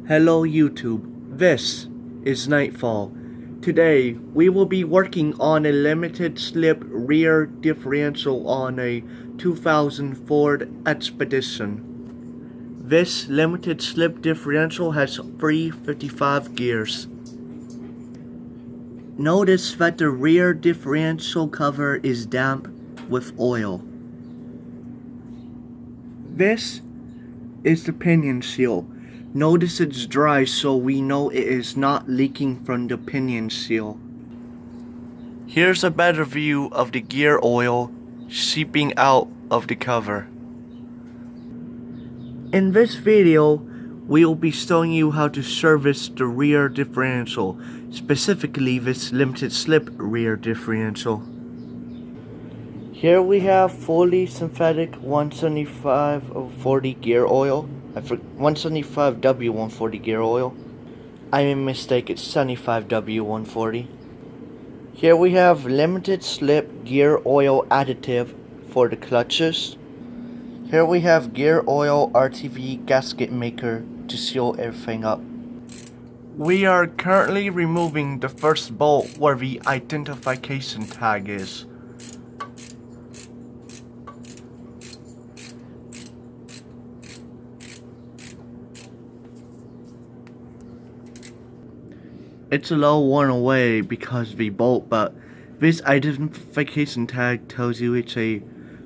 Hello YouTube, this is Nightfall. Today we will be working on a limited slip rear differential on a 2000 Ford Expedition. This limited slip differential has 355 gears. Notice that the rear differential cover is damp with oil. This is the pinion seal. Notice it's dry so we know it is not leaking from the pinion seal. Here's a better view of the gear oil seeping out of the cover. In this video, we will be showing you how to service the rear differential, specifically this limited slip rear differential. Here we have fully synthetic 175/40 gear oil. 175W140 gear oil. I made a mistake, it's 75W140. Here we have limited slip gear oil additive for the clutches. Here we have gear oil RTV gasket maker to seal everything up. We are currently removing the first bolt where the identification tag is. It's a little worn away because of the bolt, but this identification tag tells you it's a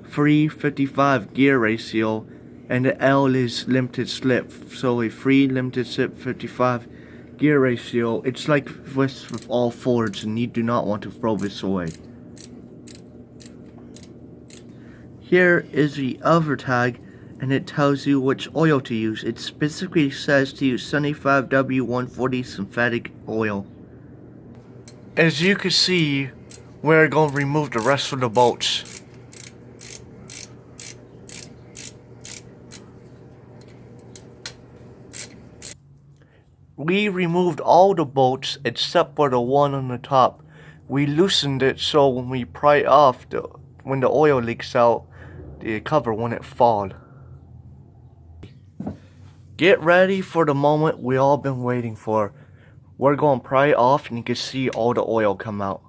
355 gear ratio and the L is limited slip, so a 3 limited slip 55 gear ratio. It's like this with all Fords and you do not want to throw this away. Here is the other tag and it tells you which oil to use. It specifically says to use 75W140 synthetic oil. As you can see, we're going to remove the rest of the bolts. We removed all the bolts except for the one on the top. We loosened it so when we pry it off, when the oil leaks out, the cover wouldn't fall. Get ready for the moment we all been waiting for. We're going to pry it off and you can see all the oil come out.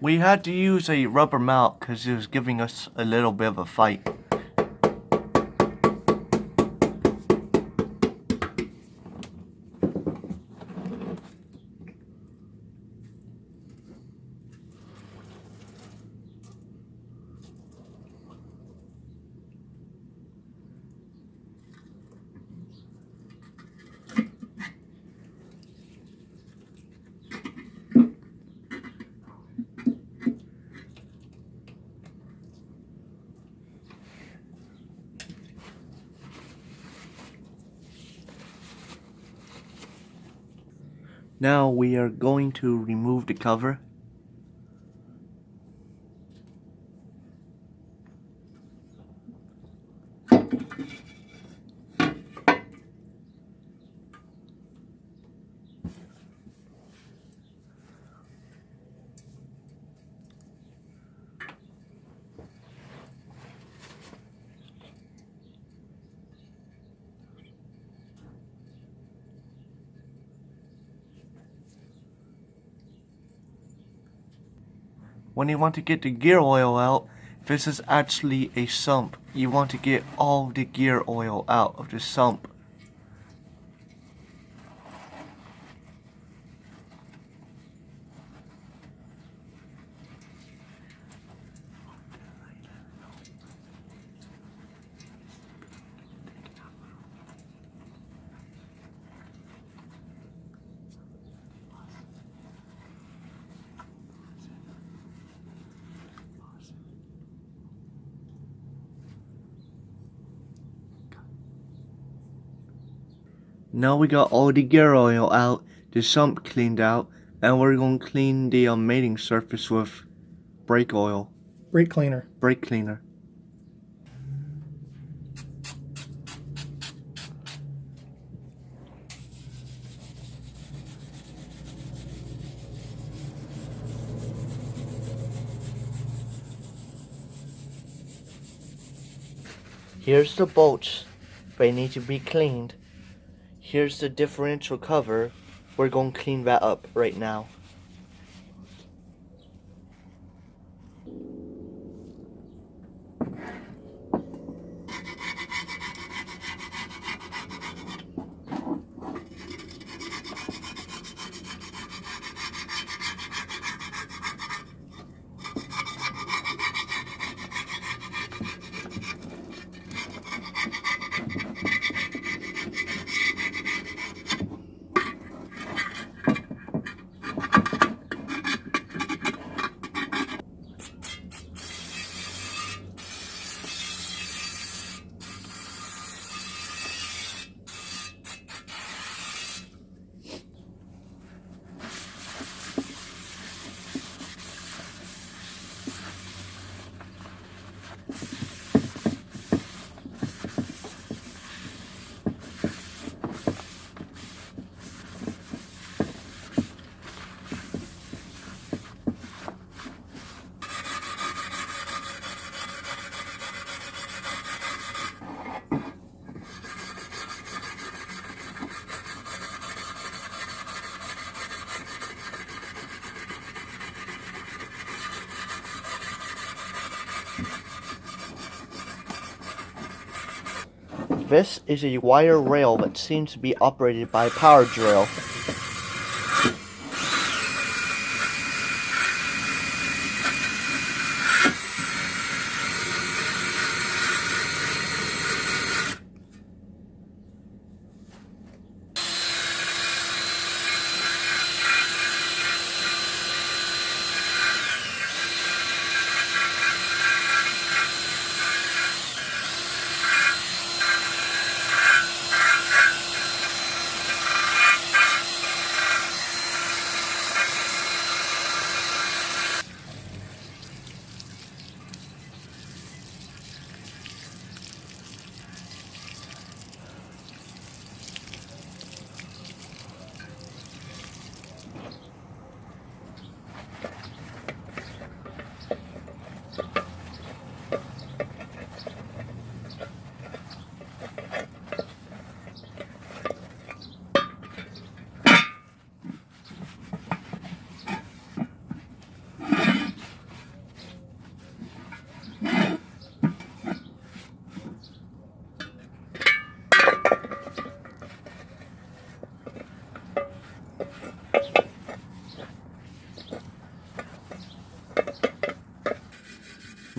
We had to use a rubber mount because it was giving us a little bit of a fight. Now we are going to remove the cover. When you want to get the gear oil out, this is actually a sump. You want to get all the gear oil out of the sump. Now we got all the gear oil out, the sump cleaned out, and we're going to clean the mating surface with brake oil. Brake cleaner. Brake cleaner. Here's the bolts. They need to be cleaned. Here's the differential cover. We're going to clean that up right now. This is a wire rail that seems to be operated by a power drill.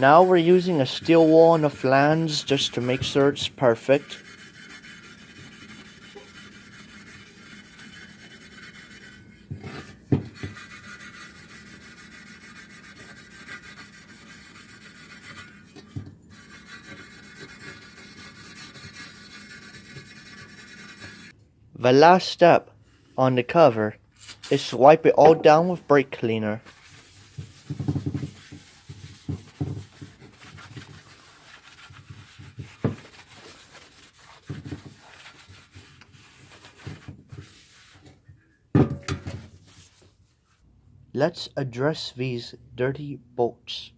Now we're using a steel wool on the flange just to make sure it's perfect. The last step on the cover is to wipe it all down with brake cleaner. Let's address these dirty bolts.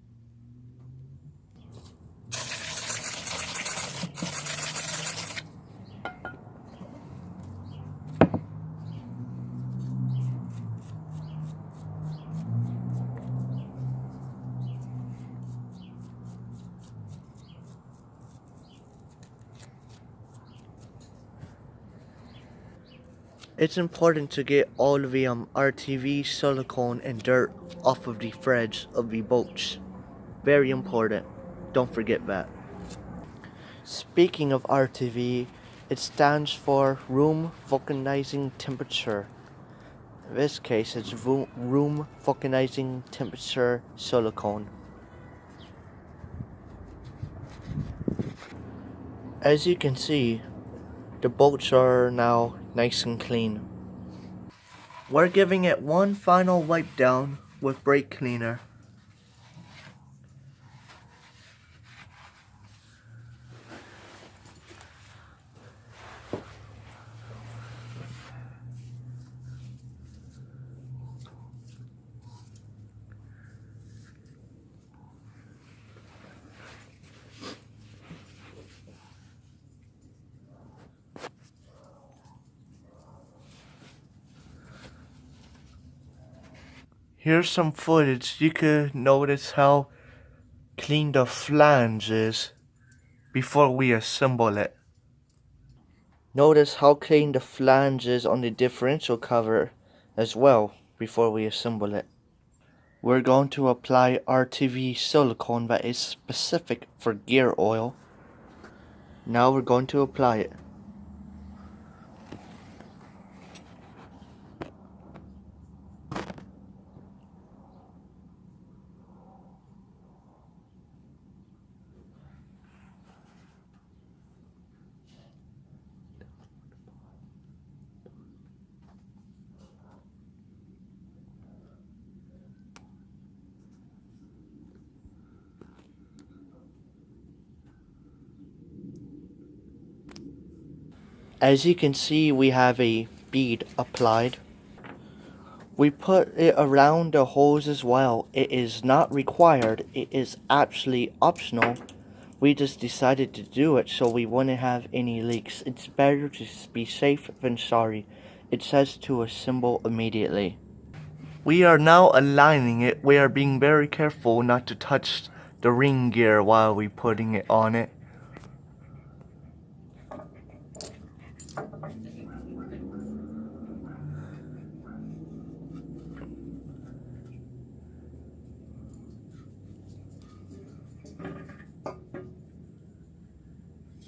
It's important to get all of the RTV, silicone and dirt off of the threads of the bolts. Very important. Don't forget that. Speaking of RTV, it stands for room vulcanizing temperature. In this case, it's room vulcanizing temperature silicone. As you can see, the bolts are now nice and clean. We're giving it one final wipe down with brake cleaner. Here's some footage. You could notice how clean the flange is before we assemble it. Notice how clean the flange is on the differential cover as well before we assemble it. We're going to apply RTV silicone that is specific for gear oil. Now we're going to apply it. As you can see, we have a bead applied. We put it around the hose as well. It is not required. It is actually optional. We just decided to do it so we wouldn't have any leaks. It's better to be safe than sorry. It says to assemble immediately. We are now aligning it. We are being very careful not to touch the ring gear while we're putting it on it.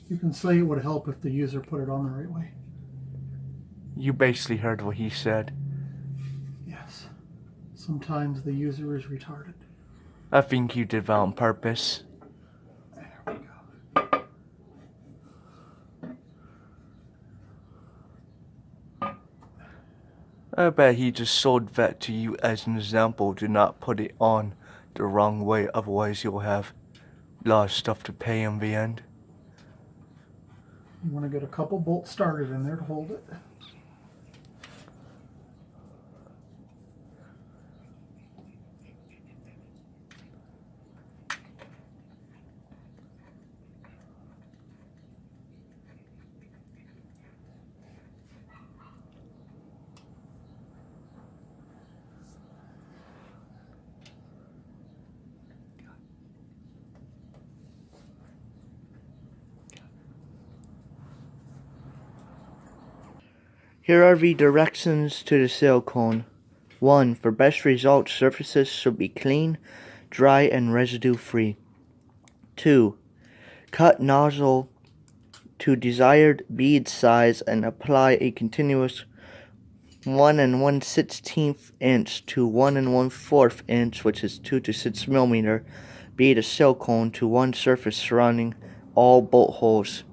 You can say it would help if the user put it on the right way. You basically heard what he said. Yes. Sometimes the user is retarded. I think you did that on purpose. There we go. I bet he just showed that to you as an example. Do not put it on the wrong way, otherwise you'll have a lot of stuff to pay in the end. You want to get a couple bolts started in there to hold it. Here are the directions to the silicone. 1. For best results, surfaces should be clean, dry, and residue free. 2. Cut nozzle to desired bead size and apply a continuous 1 1/16 inch to 1 1/4 inch, which is 2 to 6 millimeter, bead of silicone to one surface surrounding all bolt holes.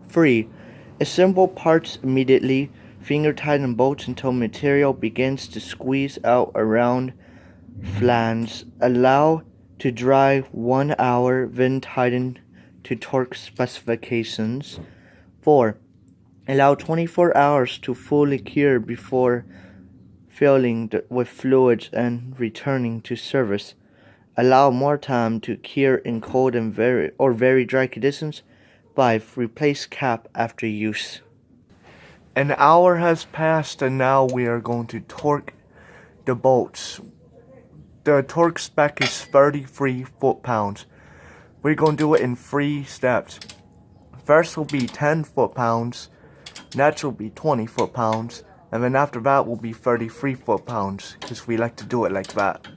3. Assemble parts immediately. Finger tighten bolts until material begins to squeeze out around flange. Allow to dry 1 hour, then tighten to torque specifications. 4. Allow 24 hours to fully cure before filling with fluids and returning to service. Allow more time to cure in cold and very dry conditions. 5. Replace cap after use. An hour has passed and now we are going to torque the bolts. The torque spec is 33 foot-pounds. We're going to do it in 3 steps. First will be 10 foot-pounds, next will be 20 foot-pounds, and then after that will be 33 foot-pounds, because we like to do it like that.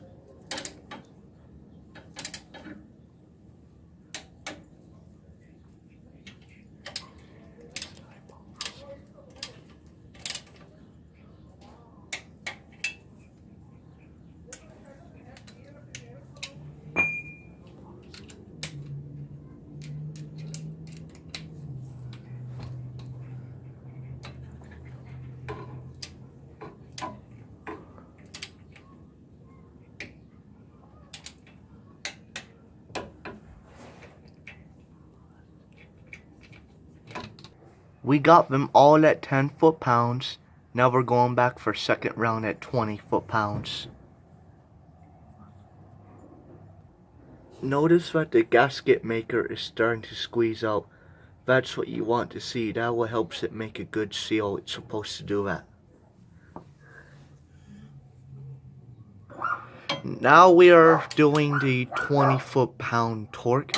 We got them all at 10 foot-pounds. Now we're going back for second round at 20 foot-pounds. Notice that the gasket maker is starting to squeeze out. That's what you want to see. That will help it make a good seal. It's supposed to do that. Now we are doing the 20 foot-pound torque.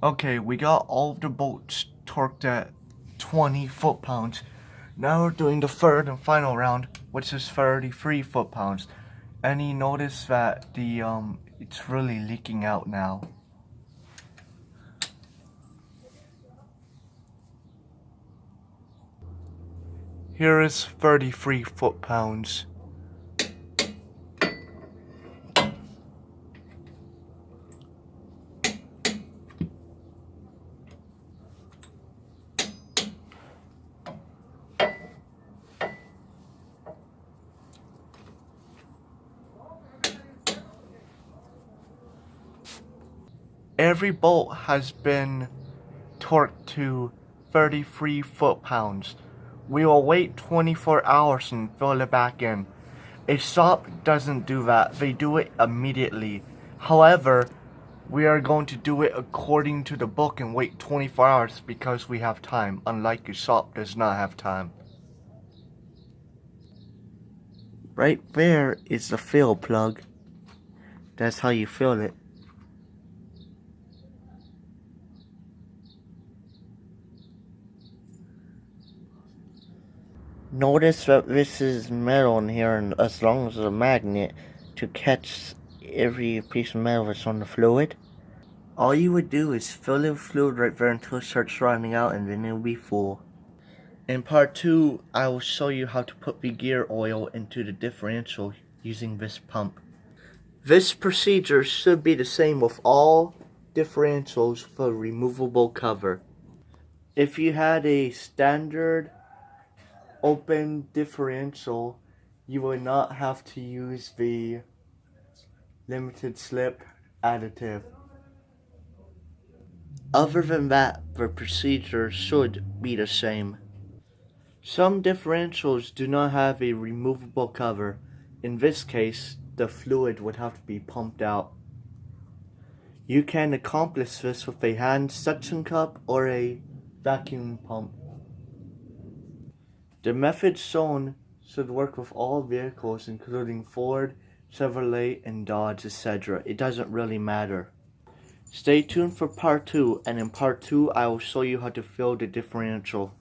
Okay, we got all of the bolts torqued at 20 foot-pounds. Now we're doing the third and final round, which is 33 foot-pounds. And you notice that the it's really leaking out now. Here is 33 foot-pounds. Every bolt has been torqued to 33 foot-pounds. We will wait 24 hours and fill it back in. A shop doesn't do that, they do it immediately. However, we are going to do it according to the book and wait 24 hours because we have time, unlike a shop does not have time. Right there is the fill plug. That's how you fill it. Notice that this is metal in here, and as long as it's a magnet to catch every piece of metal that's on the fluid. All you would do is fill the fluid right there until it starts running out, and then it'll be full. In part 2, I will show you how to put the gear oil into the differential using this pump. This procedure should be the same with all differentials with a removable cover. If you had a standard open differential, you will not have to use the limited slip additive. Other than that, the procedure should be the same. Some differentials do not have a removable cover. In this case, the fluid would have to be pumped out. You can accomplish this with a hand suction cup or a vacuum pump. The method shown should work with all vehicles including Ford, Chevrolet, and Dodge, etc. It doesn't really matter. Stay tuned for part 2, and in part 2 I will show you how to fill the differential.